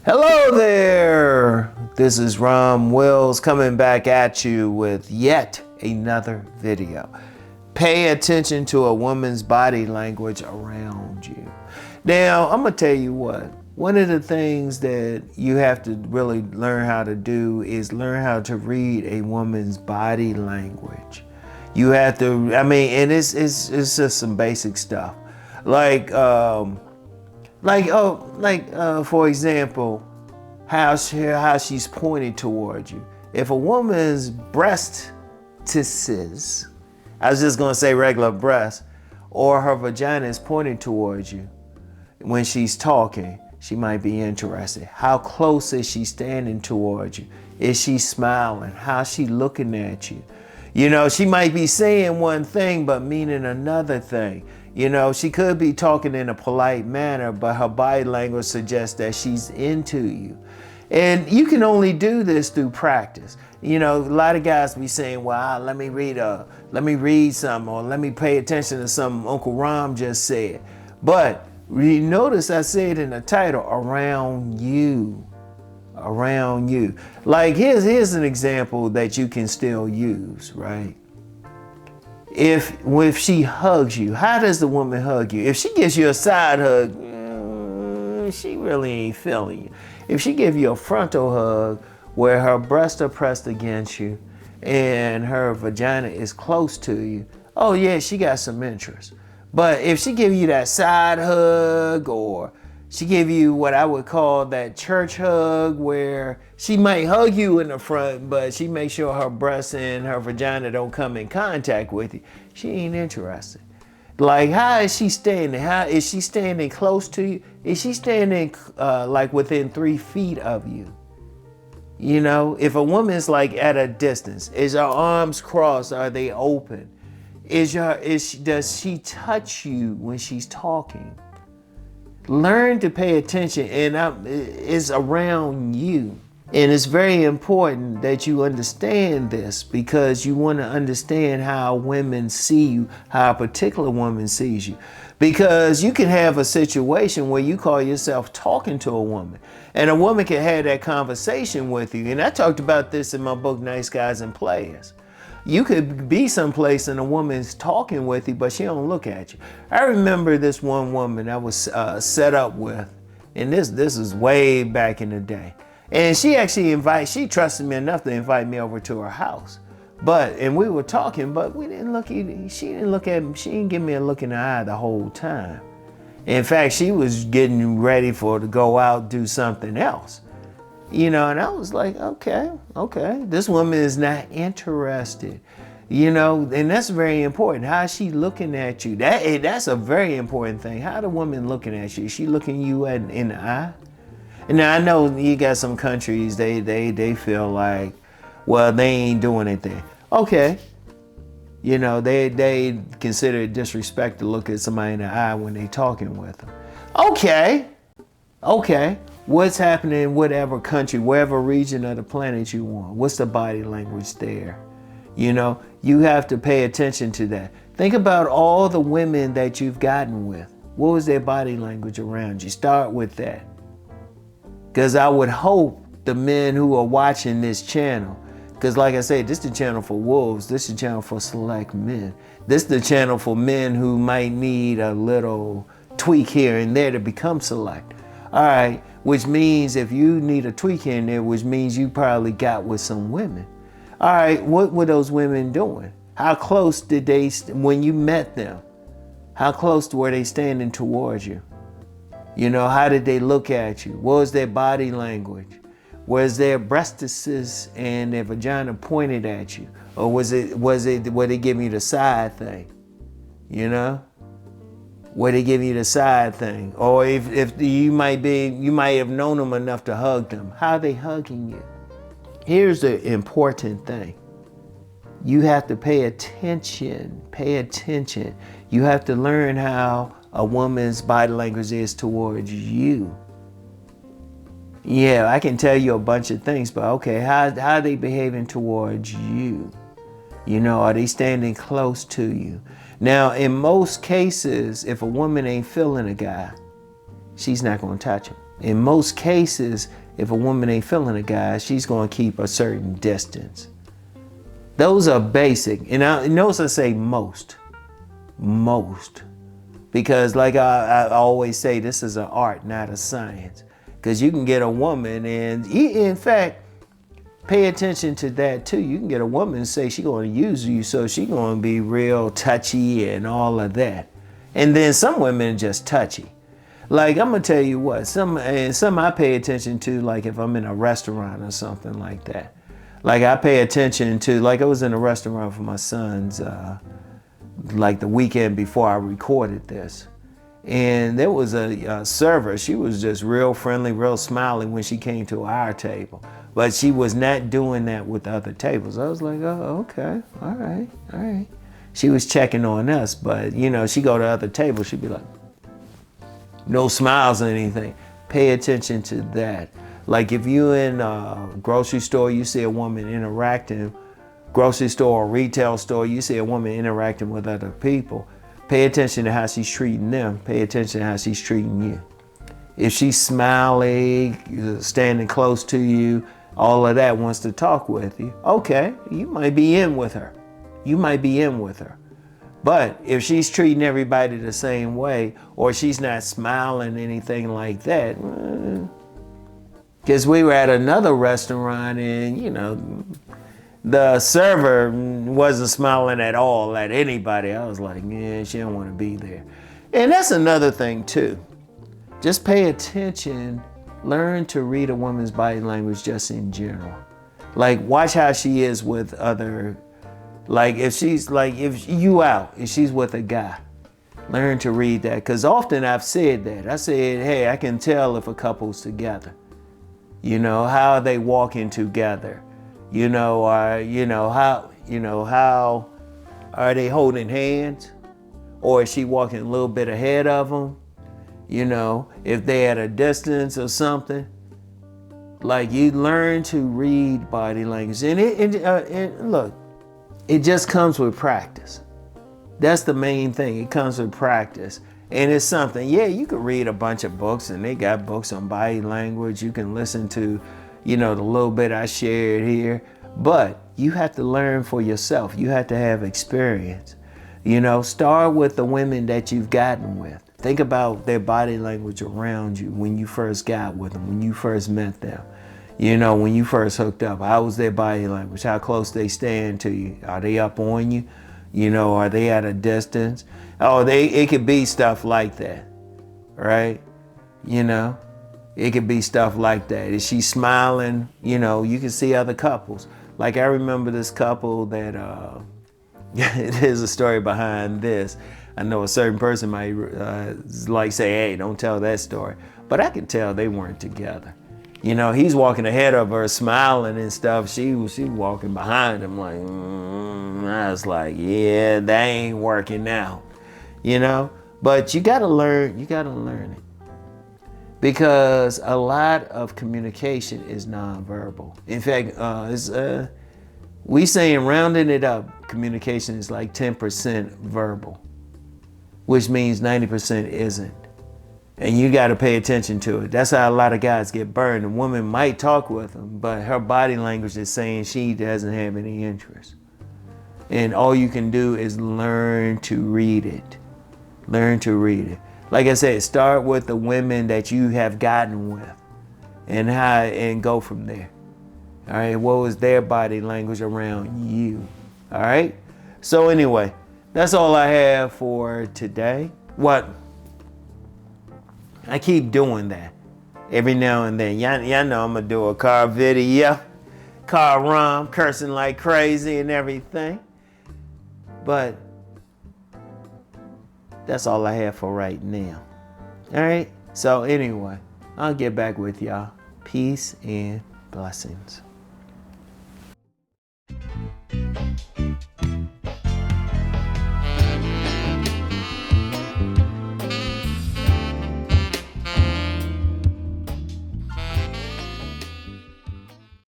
Hello there, this is Rom Wills coming back at you with yet another video. Pay attention to a woman's body language around you. Now, I'm gonna tell you what, one of the things that you have to really learn how to do is learn how to read a woman's body language. You have to, and it's just some basic stuff. For example, how she's pointing towards you. If a woman's breastises, I was just gonna say regular breast, or her vagina is pointing towards you when she's talking, she might be interested. How close is she standing towards you? Is she smiling? How's she looking at you? You know, she might be saying one thing but meaning another thing. You know, she could be talking in a polite manner, but her body language suggests that she's into you. And you can only do this through practice. You know, a lot of guys be saying, well, let me read something, or let me pay attention to something Uncle Rom just said. But you notice I said in the title, around you. Around you. Like here's an example that you can still use, right? If she hugs you, how does the woman hug you? If she gives you a side hug, she really ain't feeling you. If she gives you a frontal hug where her breasts are pressed against you and her vagina is close to you, oh yeah, she got some interest. But if she give you that side hug, or she give you what I would call that church hug, where she might hug you in the front, but she makes sure her breasts and her vagina don't come in contact with you, she ain't interested. Like, how is she standing? How is she standing close to you? Is she standing like within 3 feet of you? You know, if a woman's like at a distance, is her arms crossed? Are they open? Does she touch you when she's talking? Learn to pay attention, and it's around you. And it's very important that you understand this, because you want to understand how women see you, how a particular woman sees you. Because you can have a situation where you call yourself talking to a woman, and a woman can have that conversation with you. And I talked about this in my book, Nice Guys and Players. You could be someplace and a woman's talking with you, but she don't look at you. I remember this one woman I was set up with, and this is way back in the day. And she actually she trusted me enough to invite me over to her house. And we were talking, but she didn't look at me. She didn't give me a look in the eye the whole time. In fact, she was getting ready to go out, do something else. You know, and I was like, okay, this woman is not interested, you know, and that's very important. How is she looking at you? That's a very important thing. How the woman looking at you? Is she looking you in the eye? And now I know you got some countries, they feel like, well, they ain't doing anything. Okay. You know, they consider it disrespect to look at somebody in the eye when they talking with them. Okay. What's happening in whatever country, wherever region of the planet you want? What's the body language there? You know, you have to pay attention to that. Think about all the women that you've gotten with. What was their body language around you? Start with that. Because I would hope the men who are watching this channel, because like I said, this is the channel for wolves, this is the channel for select men. This is the channel for men who might need a little tweak here and there to become select. All right, which means if you need a tweak in there, which means you probably got with some women. All right, what were those women doing? How close did they, when you met them, how close were they standing towards you? You know, how did they look at you? What was their body language? Was their breastises and their vagina pointed at you? Or were they giving you the side thing? You know? Where they give you the side thing, or if you might have known them enough to hug them. How are they hugging you? Here's the important thing. You have to pay attention. Pay attention. You have to learn how a woman's body language is towards you. Yeah, I can tell you a bunch of things, but okay, how are they behaving towards you? You know, are they standing close to you? Now, in most cases, if a woman ain't feeling a guy, she's not going to touch him. In most cases, if a woman ain't feeling a guy, she's going to keep a certain distance. Those are basic. And notice I say most. Most. Because like I always say, this is an art, not a science. Because you can get a woman, and in fact, pay attention to that too. You can get a woman and say she's going to use you, so she's going to be real touchy and all of that. And then some women are just touchy. Like, I'm going to tell you what, some I pay attention to, like if I'm in a restaurant or something like that. Like I pay attention to, like I was in a restaurant for my sons, like the weekend before I recorded this. And there was a server. She was just real friendly, real smiley when she came to our table. But she was not doing that with the other tables. I was like, oh, okay, all right. She was checking on us, but you know, she go to other tables, she'd be like, no smiles or anything. Pay attention to that. Like if you in a grocery store, you see a woman interacting, grocery store or retail store, you see a woman interacting with other people. Pay attention to how she's treating them. Pay attention to how she's treating you. If she's smiling, standing close to you, all of that, wants to talk with you, okay, you might be in with her. You might be in with her. But if she's treating everybody the same way, or she's not smiling, anything like that, because we were at another restaurant and, you know, the server wasn't smiling at all at anybody. I was like, yeah, she don't want to be there. And that's another thing too. Just pay attention, learn to read a woman's body language just in general. Like watch how she is with other, like if she's like, if you out and she's with a guy, learn to read that. Because often I've said that. I said, hey, I can tell if a couple's together. You know, how are they walking together? You know, how are they holding hands? Or is she walking a little bit ahead of them? You know, if they at a distance or something. Like you learn to read body language. And look, it just comes with practice. That's the main thing. It comes with practice. And it's something, yeah, you could read a bunch of books and they got books on body language. You can listen to, you know, the little bit I shared here, but you have to learn for yourself. You have to have experience. You know, start with the women that you've gotten with. Think about their body language around you when you first got with them, when you first met them. You know, when you first hooked up, how was their body language? How close they stand to you? Are they up on you? You know, are they at a distance? Oh, it could be stuff like that, right? You know, it could be stuff like that. Is she smiling? You know, you can see other couples. Like I remember this couple that, there's a story behind this. I know a certain person might like say, hey, don't tell that story. But I can tell they weren't together. You know, he's walking ahead of her, smiling and stuff. She was walking behind him like, I was like, yeah, that ain't working out. You know, but you gotta learn it. Because a lot of communication is nonverbal. In fact, we saying rounding it up, communication is like 10% verbal, which means 90% isn't. And you got to pay attention to it. That's how a lot of guys get burned. A woman might talk with them, but her body language is saying she doesn't have any interest. And all you can do is learn to read it. Learn to read it. Like I said, start with the women that you have gotten with and go from there. All right, what was their body language around you? All right, so anyway, that's all I have for today. What? I keep doing that every now and then. Y'all know I'm gonna do a car video, car rom, cursing like crazy and everything. But that's all I have for right now. All right, so anyway, I'll get back with y'all. Peace and blessings.